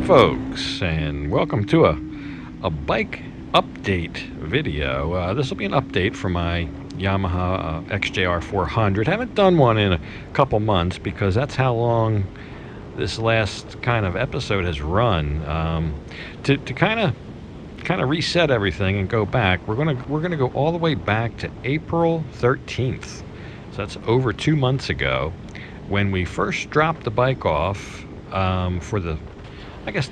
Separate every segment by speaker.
Speaker 1: folks, and welcome to a bike update video. This will be an update for my Yamaha XJR400. Haven't done one in a couple months because that's how long this last kind of episode has run. To kind of reset everything and go back, we're gonna go all the way back to April 13th. So that's over 2 months ago, when we first dropped the bike off for the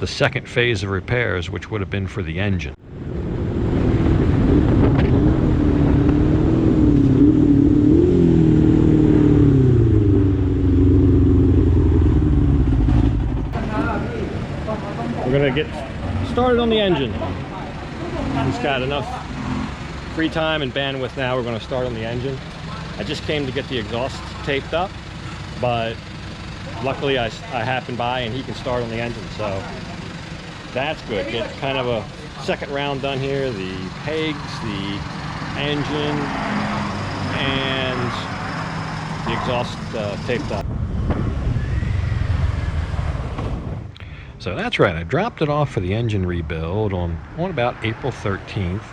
Speaker 1: second phase of repairs, which would have been for the engine. We're gonna get started on the engine. He's got enough free time and bandwidth now. We're gonna start on the engine. I just came to get the exhaust taped up, but luckily I happened by and he can start on the engine, so that's good. Get kind of a second round done here. The pegs, the engine, and the exhaust taped up. So that's right, I dropped it off for the engine rebuild on about April 13th.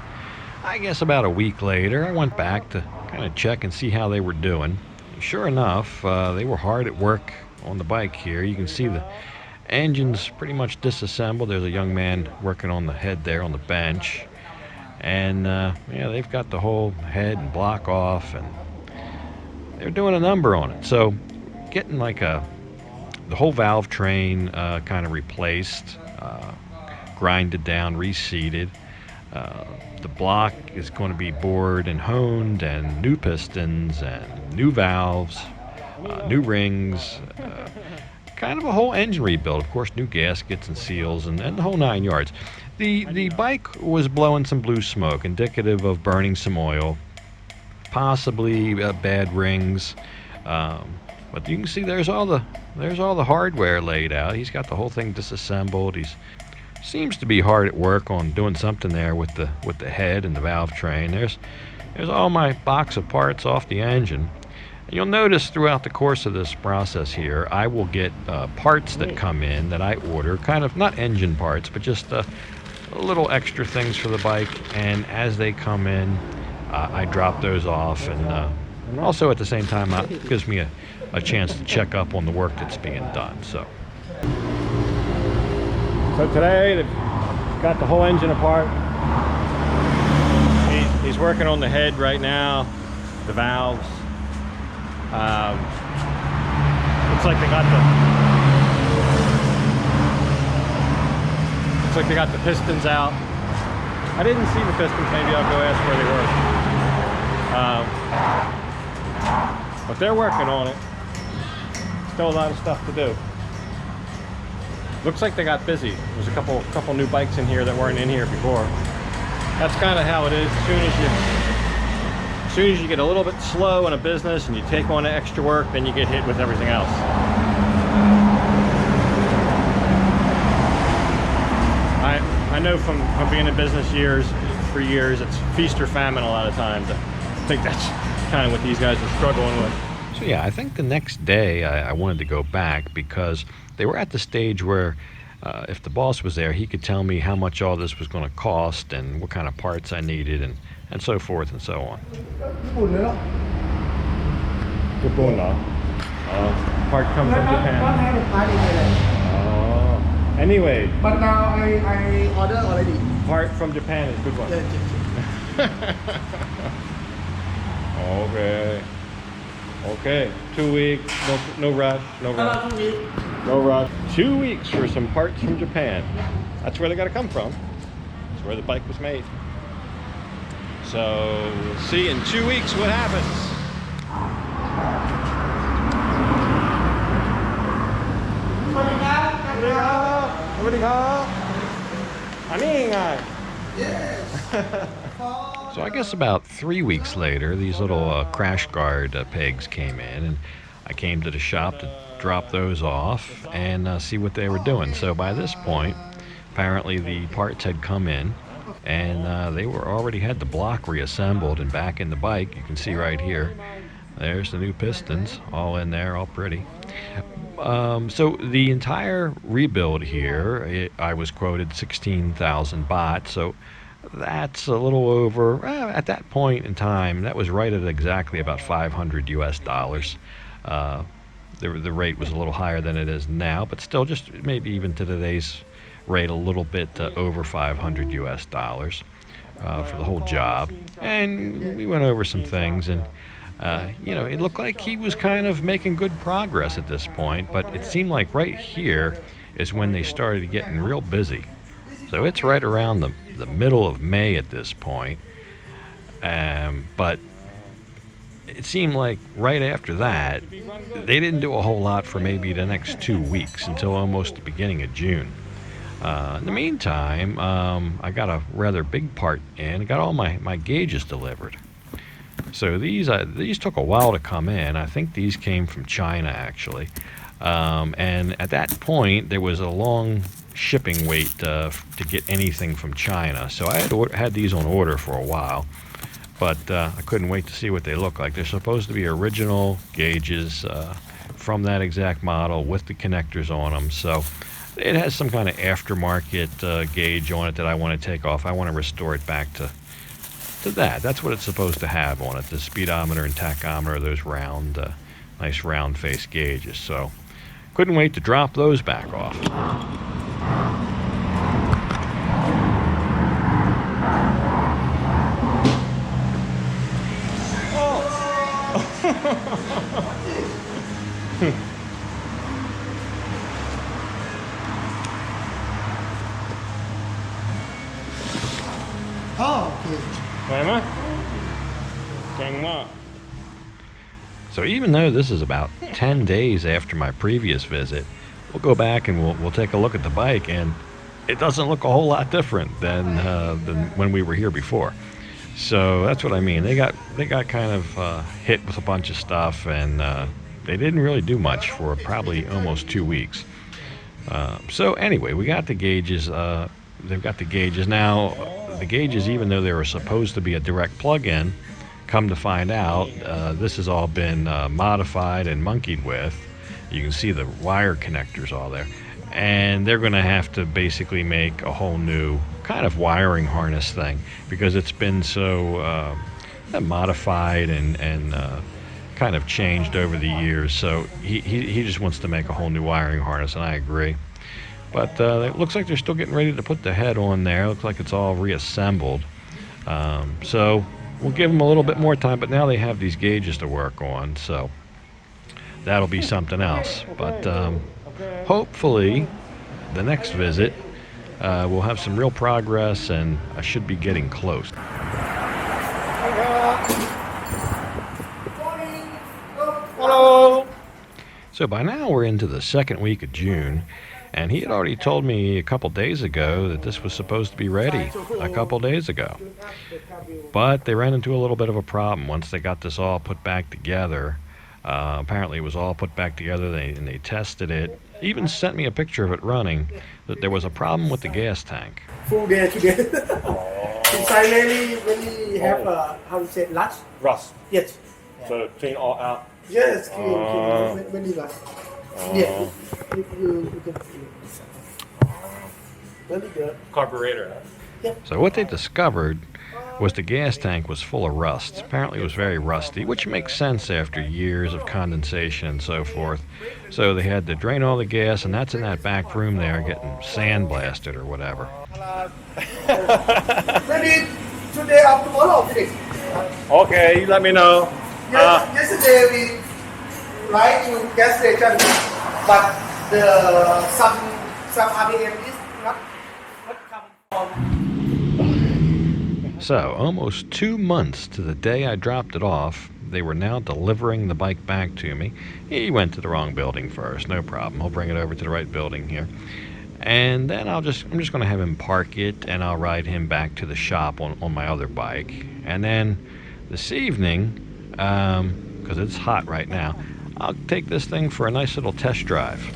Speaker 1: I guess about a week later, I went back to kind of check and see how they were doing. Sure enough, they were hard at work on the bike here. You can see the engine's pretty much disassembled. There's a young man working on the head there on the bench, and yeah, they've got the whole head and block off, and they're doing a number on it. So getting like the whole valve train kind of replaced, grinded down, reseated. The block is going to be bored and honed, and new pistons and new valves, new rings, kind of a whole engine rebuild. Of course, new gaskets and seals, and the whole 9 yards. The bike was blowing some blue smoke, indicative of burning some oil, possibly bad rings. But you can see there's all the hardware laid out. He's got the whole thing disassembled. Seems to be hard at work on doing something there with the head and the valve train. There's all my box of parts off the engine. And you'll notice throughout the course of this process here, I will get parts that come in that I order, kind of not engine parts, but just little extra things for the bike. And as they come in, I drop those off, and also at the same time, it gives me a chance to check up on the work that's being done. So today they've got the whole engine apart. He's working on the head right now, the valves. Looks like they got the pistons out. I didn't see the pistons. Maybe I'll go ask where they were. But they're working on it. Still a lot of stuff to do. Looks like they got busy. There's a couple new bikes in here that weren't in here before. That's kind of how it is. As soon as you get a little bit slow in a business and you take on extra work, then you get hit with everything else. I know from being in business for years, it's feast or famine a lot of times. I think that's kind of what these guys are struggling with. So yeah, I think the next day I wanted to go back because they were at the stage where if the boss was there, he could tell me how much all this was going to cost and what kind of parts I needed, and so forth and so on. Part comes from Japan. Oh, anyway.
Speaker 2: But now I order already.
Speaker 1: Part from Japan is a good one. Okay, 2 weeks, no rush. No rush. 2 weeks for some parts from Japan. That's where they got to come from. That's where the bike was made. So we'll see in 2 weeks what happens. So I guess about 3 weeks later, these little crash guard pegs came in, and I came to the shop to drop those off and see what they were doing. So by this point, apparently the parts had come in, and they already had the block reassembled and back in the bike. You can see right here, there's the new pistons all in there, all pretty. So the entire rebuild here, I was quoted 16,000 baht. So that's a little over, at that point in time, that was right at exactly about 500 US dollars. Uh, the rate was a little higher than it is now, but still just maybe even to today's rate a little bit over 500 US dollars for the whole job. And we went over some things, and it looked like he was kind of making good progress at this point, but it seemed like right here is when they started getting real busy. So it's right around the middle of May at this point. But it seemed like right after that, they didn't do a whole lot for maybe the next 2 weeks until almost the beginning of June. In the meantime, I got a rather big part in. I got all my gauges delivered. So these took a while to come in. I think these came from China, actually. And at that point, there was a long shipping wait to get anything from China. So I had these on order for a while, but I couldn't wait to see what they look like. They're supposed to be original gauges from that exact model with the connectors on them. So it has some kind of aftermarket gauge on it that I want to take off. I want to restore it back to that. That's what it's supposed to have on it. The speedometer and tachometer, those round, nice round face gauges. So couldn't wait to drop those back off.
Speaker 2: Oh, okay.
Speaker 1: So even though this is about 10 days after my previous visit, we'll go back and we'll take a look at the bike, and it doesn't look a whole lot different than when we were here before. So that's what I mean. They got kind of hit with a bunch of stuff, and they didn't really do much for probably almost 2 weeks. So anyway, we got the gauges. They've got the gauges now. The gauges, even though they were supposed to be a direct plug-in, come to find out, this has all been modified and monkeyed with. You can see the wire connectors all there. And they're going to have to basically make a whole new kind of wiring harness thing, because it's been so modified and kind of changed over the years. So he just wants to make a whole new wiring harness, and I agree. But it looks like they're still getting ready to put the head on there. It looks like it's all reassembled. So we'll give them a little bit more time, but now they have these gauges to work on, so that'll be something else. But hopefully the next visit we'll have some real progress, and I should be getting close.
Speaker 2: Hello.
Speaker 1: So by now we're into the second week of June, and he had already told me a couple days ago that this was supposed to be ready a couple days ago. But they ran into a little bit of a problem once they got this all put back together. Apparently it was all put back together, and they tested it. Even sent me a picture of it running, that there was a problem with the gas tank.
Speaker 2: Full day today. Inside really have how to say rust?
Speaker 3: Rust.
Speaker 2: Yes.
Speaker 3: So clean all out.
Speaker 2: Yes, clean. Very rust. Yeah. You can see. Very good.
Speaker 3: Carburetor.
Speaker 1: So what they discovered was the gas tank was full of rust. Apparently it was very rusty, which makes sense after years of condensation and so forth. So they had to drain all the gas, and that's in that back room there, getting sandblasted or whatever.
Speaker 2: Maybe today or tomorrow finish.
Speaker 3: Okay, you let me know.
Speaker 2: Yesterday we ride to gas station, but the some RPM is not come from.
Speaker 1: So almost 2 months to the day I dropped it off, they were now delivering the bike back to me. He went to the wrong building first, no problem. He'll bring it over to the right building here. And then I'm just going to have him park it, and I'll ride him back to the shop on my other bike. And then this evening, because it's hot right now, I'll take this thing for a nice little test drive.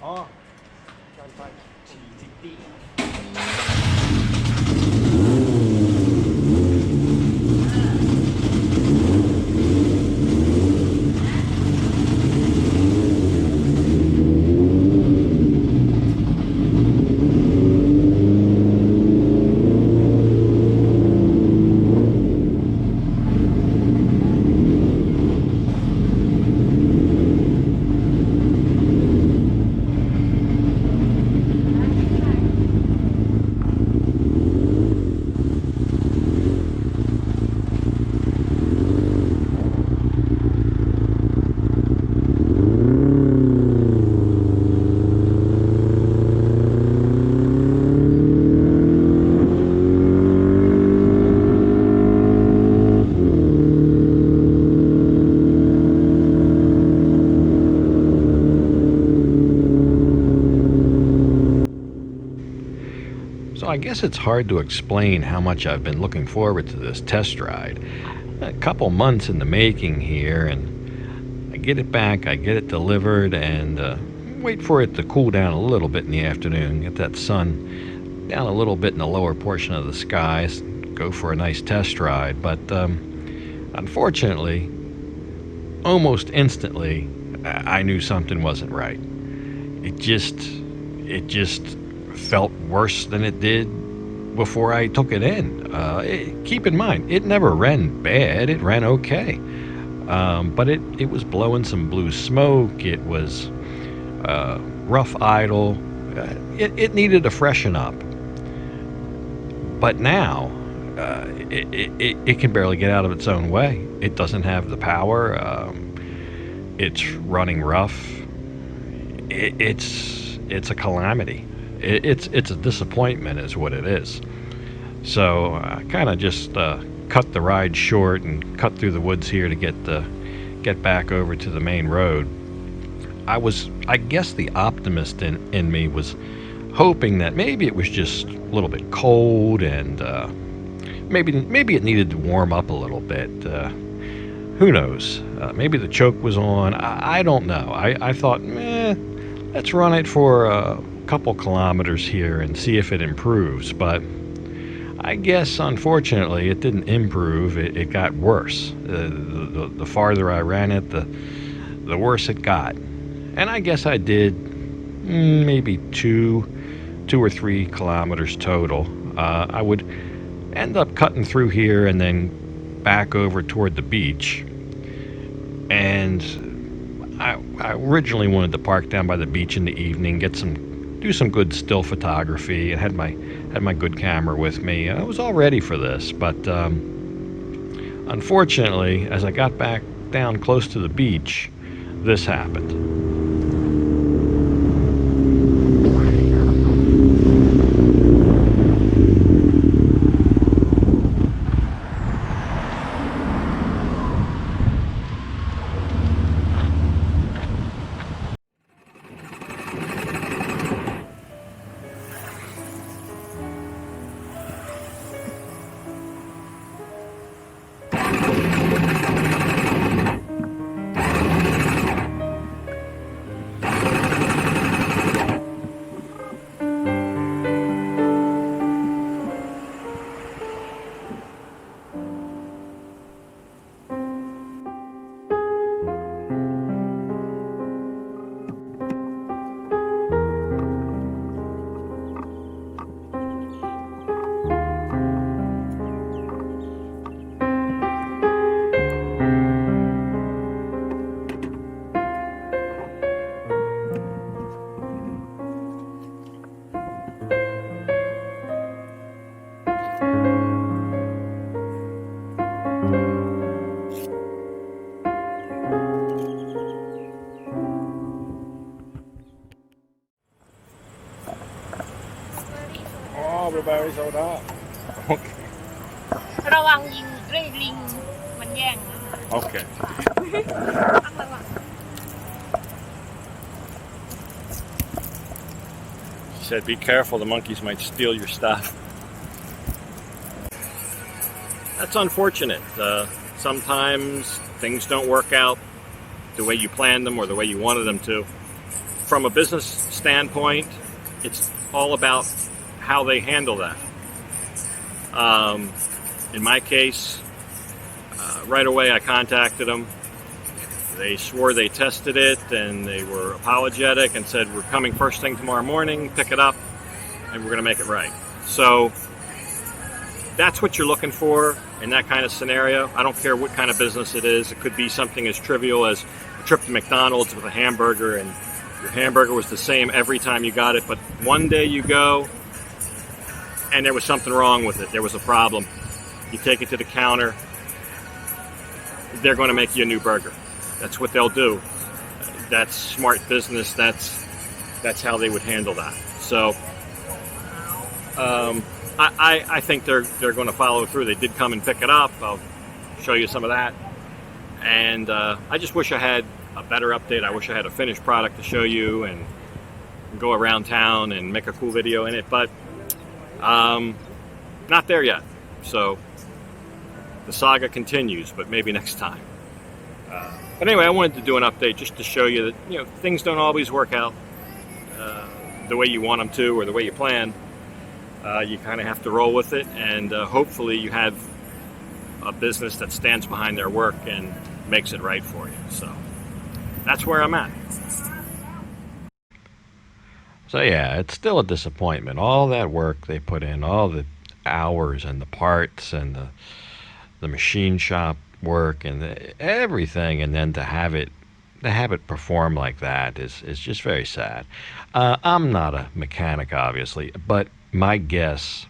Speaker 3: อ๋อการไฟ460
Speaker 1: So I guess it's hard to explain how much I've been looking forward to this test ride. A couple months in the making here, and I get it back, I get it delivered, and wait for it to cool down a little bit in the afternoon, get that sun down a little bit in the lower portion of the skies, go for a nice test ride. But unfortunately, almost instantly, I knew something wasn't right. It just felt worse than it did before I took it in. Keep in mind, it never ran bad. It ran okay. But it was blowing some blue smoke. It was rough idle. It needed a freshen up. But now, it can barely get out of its own way. It doesn't have the power. It's running rough. It's a calamity. It's a disappointment is what it is. So I kind of just cut the ride short and cut through the woods here to get back over to the main road. I guess the optimist in me was hoping that maybe it was just a little bit cold and maybe it needed to warm up a little bit. Who knows? Maybe the choke was on. I don't know. I thought, let's run it for a couple kilometers here and see if it improves. But I guess, unfortunately, it didn't improve. It got worse. The farther I ran it, the worse it got. And I guess I did maybe two or 3 kilometers total. I would end up cutting through here and then back over toward the beach. And I originally wanted to park down by the beach in the evening, do some good still photography, and had my good camera with me. I was all ready for this, but unfortunately, as I got back down close to the beach, this happened.
Speaker 3: blueberry soda โอเค
Speaker 4: ระวังยิงลิงมันแย่งนะ
Speaker 3: โอเค
Speaker 4: ต้องระวัง
Speaker 3: She said be careful, the monkeys might steal your stuff. That's unfortunate. Sometimes things don't work out the way you planned them or the way you wanted them to. from a business standpoint, it's all about how they handle that. In my case, right away I contacted them. They swore they tested it and they were apologetic and said, we're coming first thing tomorrow morning, pick it up, and we're going to make it right. So that's what you're looking for in that kind of scenario. I don't care what kind of business it is. It could be something as trivial as a trip to McDonald's with a hamburger and your hamburger was the same every time you got it, but one day you go and there was something wrong with it. There was a problem. You take it to the counter, they're going to make you a new burger. That's what they'll do. That's smart business. That's how they would handle that. So I think they're going to follow through. They did come and pick it up. I'll show you some of that. And I just wish I had a better update. I wish I had a finished product to show you and go around town and make a cool video in it. But not there yet. So the saga continues, but maybe next time. But anyway, I wanted to do an update just to show you that things don't always work out the way you want them to or the way you plan. You kind of have to roll with it, and hopefully you have a business that stands behind their work and makes it right for you. So that's where I'm at.
Speaker 1: So yeah, it's still a disappointment. All that work they put in, all the hours and the parts and the machine shop work and everything, and then to have it perform like that is just very sad. I'm not a mechanic, obviously, but my guess,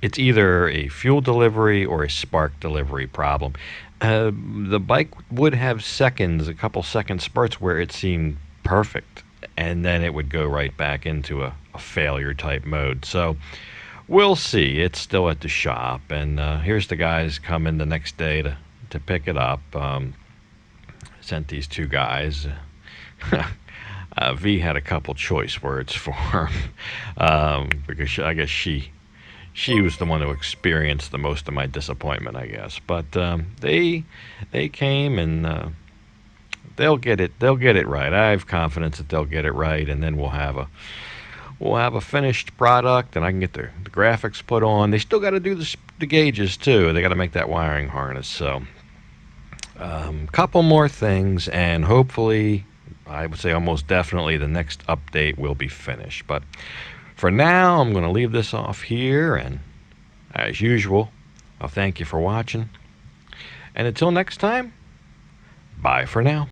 Speaker 1: it's either a fuel delivery or a spark delivery problem. The bike would have a couple second spurts where it seemed perfect, and then it would go right back into a failure type mode. So we'll see. It's still at the shop, and here's the guys coming the next day to pick it up. Sent these two guys. V had a couple choice words for him because I guess she was the one who experienced the most of my disappointment, I guess. But they came and they'll get it right. I have confidence that they'll get it right, and then we'll have a finished product, and I can get the graphics put on. They still got to do the gauges too. They got to make that wiring harness. So couple more things, and hopefully, I would say almost definitely, the next update will be finished. But for now, I'm going to leave this off here, and as usual, I'll thank you for watching. And until next time, bye for now.